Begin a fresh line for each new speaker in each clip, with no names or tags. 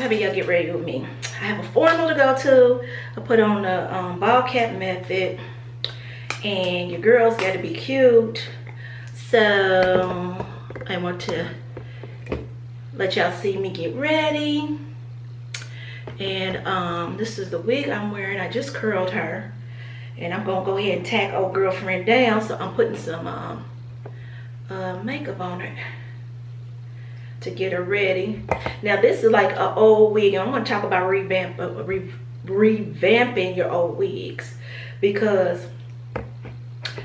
maybe y'all get ready with me. I have a formal to go to. I put on the ball cap method, and your girl's got to be cute. So I want to let y'all see me get ready. And this is the wig I'm wearing. I just curled her, and I'm gonna go ahead and tack old girlfriend down. So I'm putting some makeup on her to get her ready. Now this is like an old wig. I'm gonna talk about revamping your old wigs, because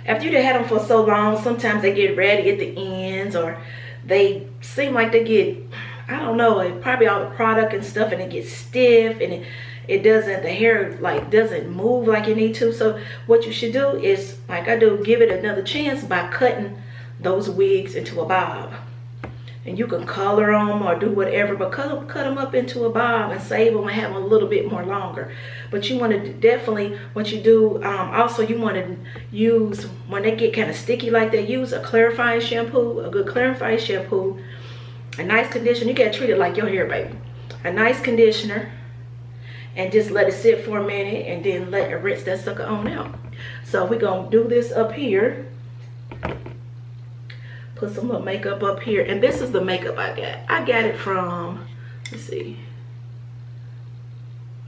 after you had them for so long, sometimes they get ratty at the ends, or they seem like they get, I don't know, probably all the product and stuff, and it gets stiff, and it doesn't, the hair like doesn't move like you need to. So what you should do is, like I do, give it another chance by cutting those wigs into a bob. And you can color them or do whatever, but cut them up into a bob and save them and have them a little bit more longer. But you want to definitely, what you do, also you want to use, when they get kind of sticky like that, use a clarifying shampoo, a good clarifying shampoo, a nice conditioner. You got to treat it like your hair, baby. A nice conditioner, and just let it sit for a minute, and then let it rinse that sucker on out. So we're going to do this up here. Put some little makeup up here, and this is the makeup I got. I got it from, let's see,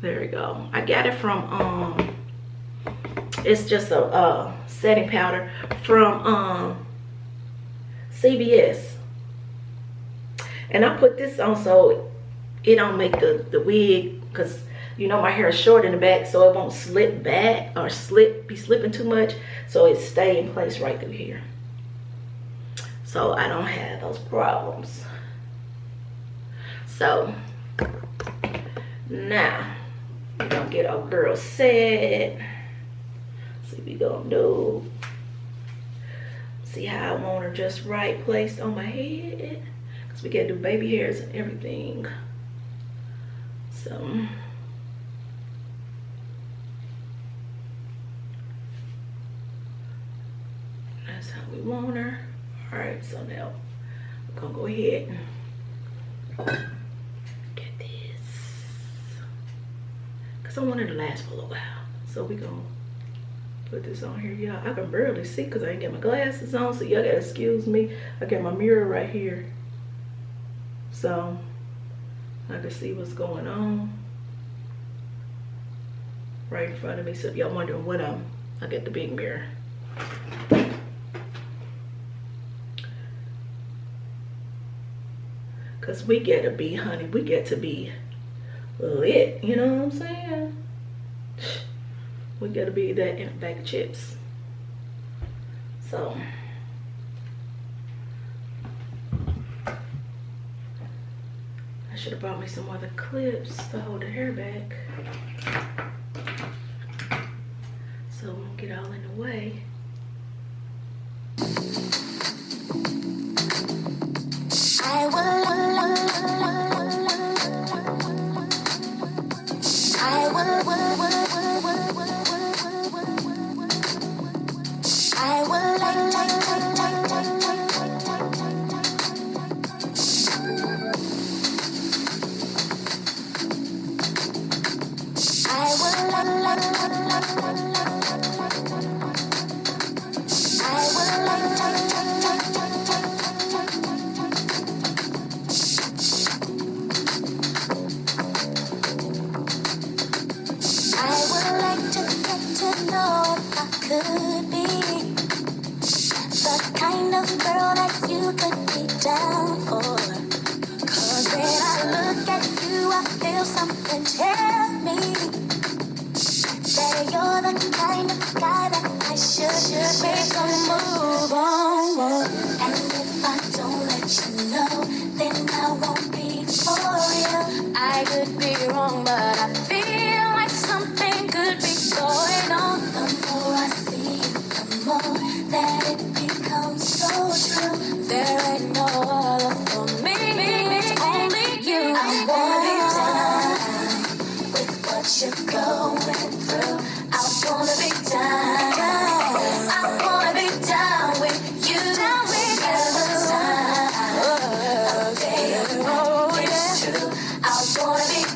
there we go. I got it from it's just a setting powder from CVS, and I put this on so it don't make the wig, because you know my hair is short in the back, so it won't slip back or be slipping too much, so it stay in place right through here. So I don't have those problems. So now we're gonna get our girl set. See what we gonna do. See how I want her just right placed on my head, because we gotta do baby hairs and everything. So that's how we want her. All right, so now we're gonna go ahead and get this, because I want it to last for a little while. So we're gonna put this on here, y'all. I can barely see because I ain't got my glasses on, so y'all gotta excuse me. I got my mirror right here, so I can see what's going on right in front of me. So if y'all wondering what I got the big mirror. Because we get to be, honey, we get to be lit, you know what I'm saying? We got to be that in a bag of chips. So I should have brought me some other clips to hold the hair back, so it won't get all in the way.
I wanna be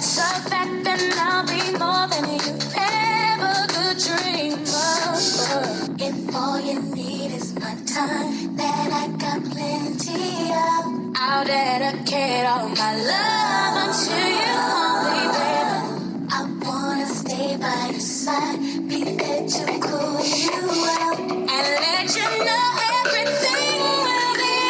that's a fact, then I'll be more than you ever could dream of. If all you need is my time, then I got plenty of. I'll dedicate all my love unto you, only baby. I wanna stay by your side, be there to cool you out, and let you know everything will be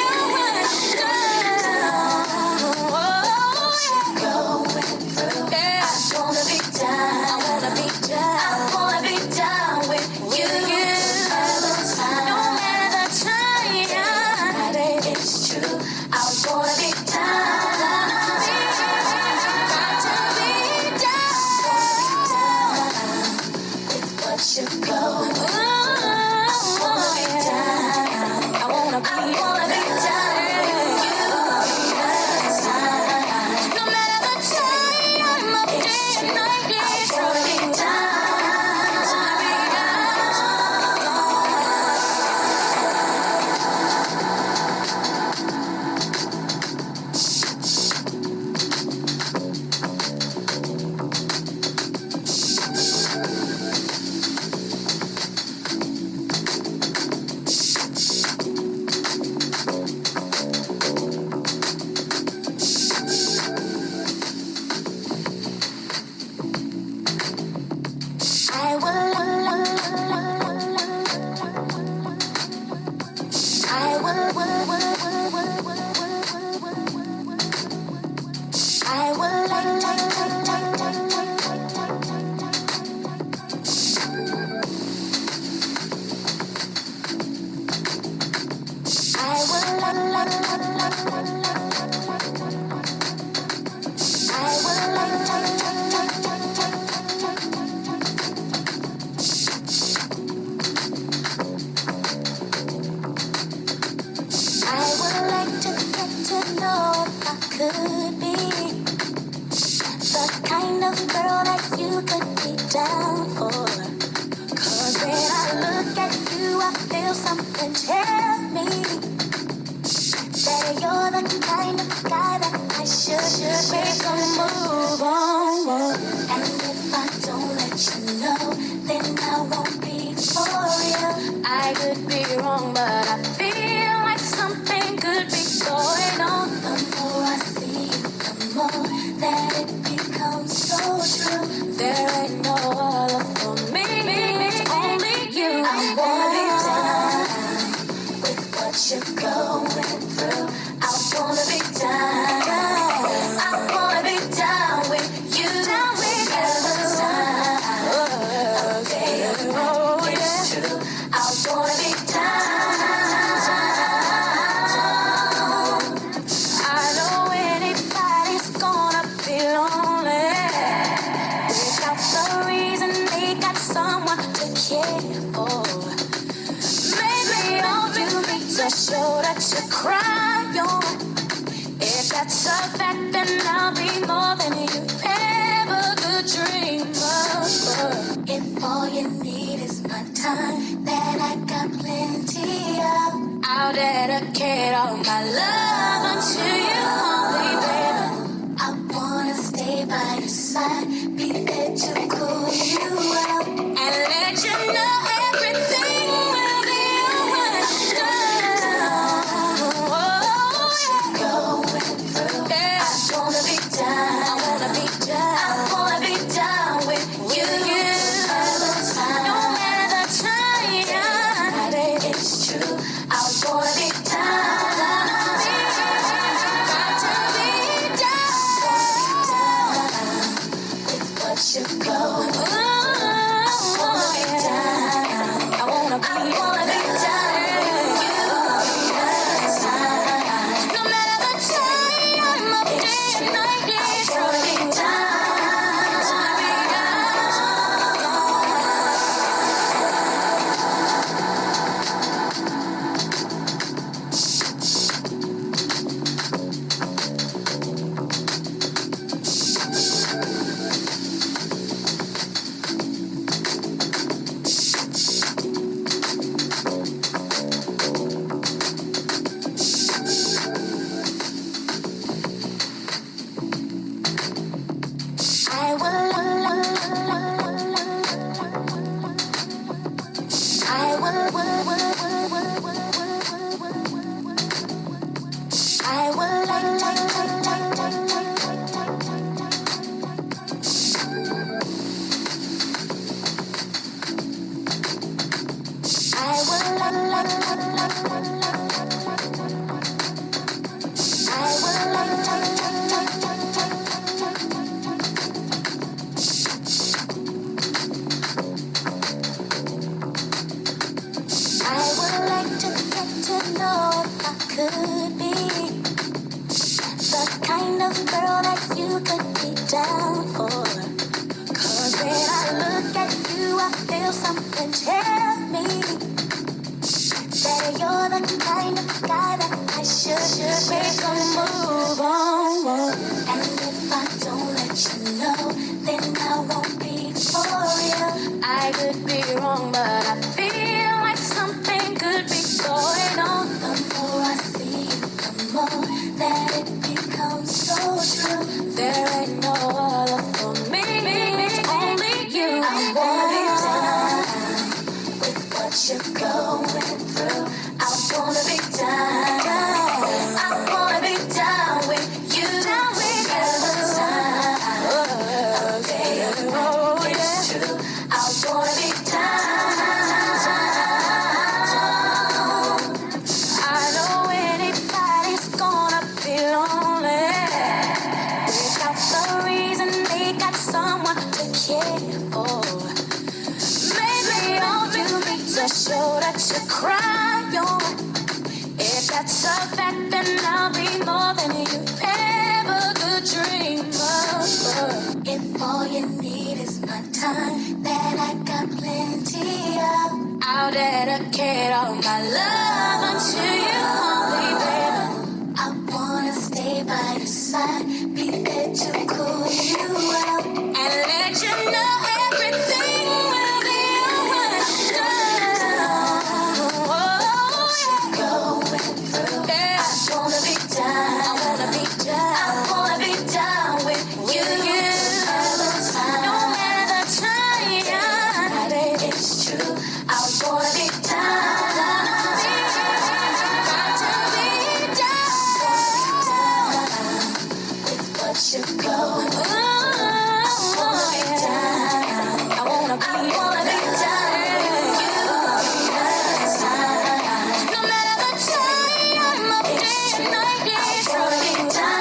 Go.
I will like to get to know if I could be the kind of girl that you could be down for. 'Cause when I look at you, I feel something tell me that you're the kind of guy that I should make a move on. And if I don't let you know, then I won't be for you. I could be wrong, but I feel like something could be going on. The more I see you, the more that it becomes so true. There ain't no other for me, it's only you. I wanna be down with what you're going through. I wanna be down. I wanna be down with you. Down with you. Okay, it's true. I wanna be down. I know anybody's gonna be lonely without the reason they got someone to care for. Maybe all you need to show that you cry on. If that's a fact, then I'll be more than you ever could dream of. If all you need is my time, then I got plenty of. I'll dedicate all my love unto you only, baby. I wanna stay by your side, be there to cool you out, and let you know everything will be understood. Going through, yeah. I wanna be down. I wanna be down. I wanna be down with you. No matter the time, baby, it's true. I wanna be down. Got to be down with what you're going through. I wanna be down. I wanna be down with you. No matter the time of day and night, I wanna be down.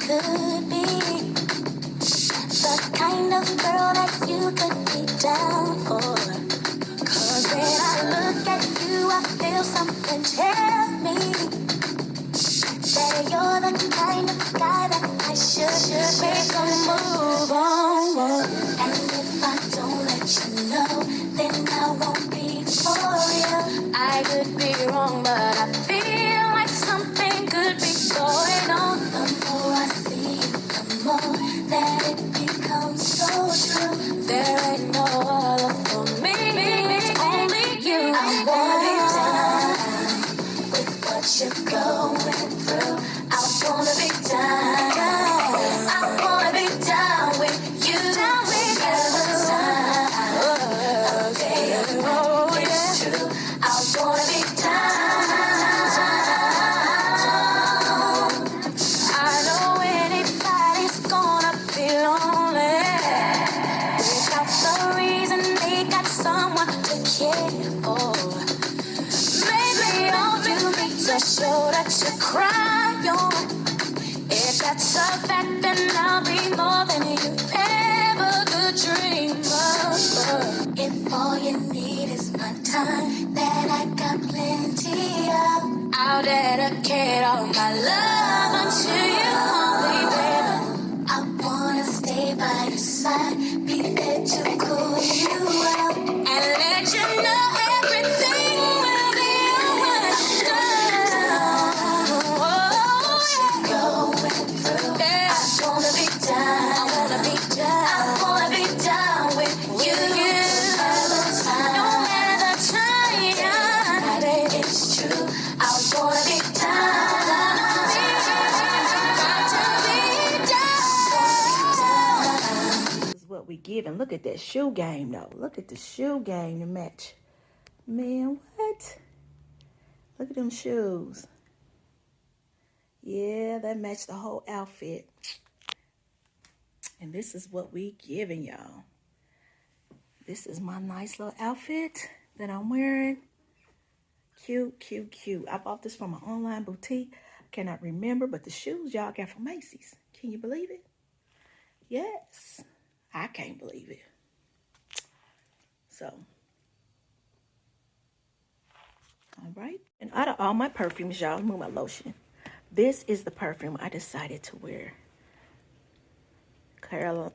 Could be the kind of girl that you could be down for. 'Cause when I look at you, I feel something tell me that you're the kind of guy that I should make a move on. And if I don't let you know, then I won't be for you. I could be wrong, but I feel like something could be going on. The more I see you, the more that it becomes so true. There ain't no other for me, it's only you. I wanna be down with what you're going through. I wanna be down. I wanna be down with you. Down with you. Okay, it's true. I show that you cry on. If that's a fact, then I'll be more than you ever could dream of. If all you need is my time, then I got plenty of. I'll dedicate all my love unto you only, baby. I wanna stay by your side, be there to cool you out, and let you know everything will be understood. What you going through? Yeah. I wanna be down. I wanna be down. I wanna be down with you. No matter the time, baby, it's true. I wanna be down.
What we giving. Look at that shoe game though. Look at the shoe game to match. Man, what? Look at them shoes. Yeah, that matched the whole outfit. And this is what we giving y'all. This is my nice little outfit that I'm wearing. Cute, cute, cute. I bought this from an online boutique. Cannot remember, but the shoes y'all got from Macy's. Can you believe it? Yes. I can't believe it. So, all right. And out of all my perfumes, y'all, move my lotion. This is the perfume I decided to wear. Caroline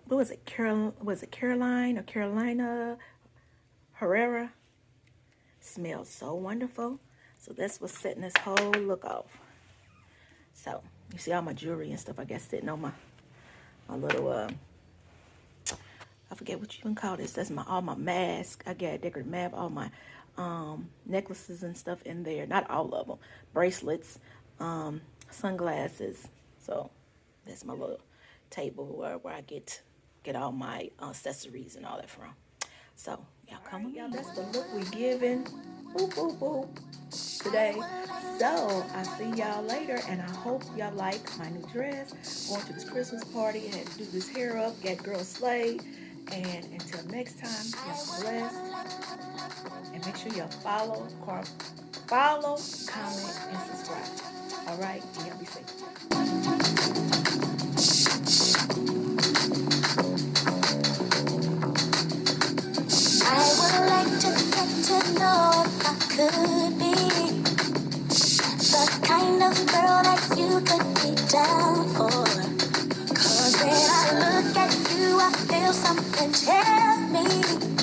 or Carolina Herrera. Smells so wonderful. So that's what's setting this whole look off. So, you see all my jewelry and stuff, I guess, sitting on my little, I forget what you can call this. That's all my masks. I got a decorative map, all my necklaces and stuff in there. Not all of them. Bracelets, sunglasses. So that's my little table where I get all my accessories and all that from. So y'all come on, y'all. That's the look we giving. Boop, boop, boop. Today. So I see y'all later, and I hope y'all like my new dress. Going to this Christmas party, had to do this hair up, get girl slayed. And until next time, y'all blessed. And make sure y'all follow, comment, and subscribe. All right? And y'all be safe.
I would like to get to know if I could be the kind of girl that you could be down for. 'Cause when I look at you, I feel something change.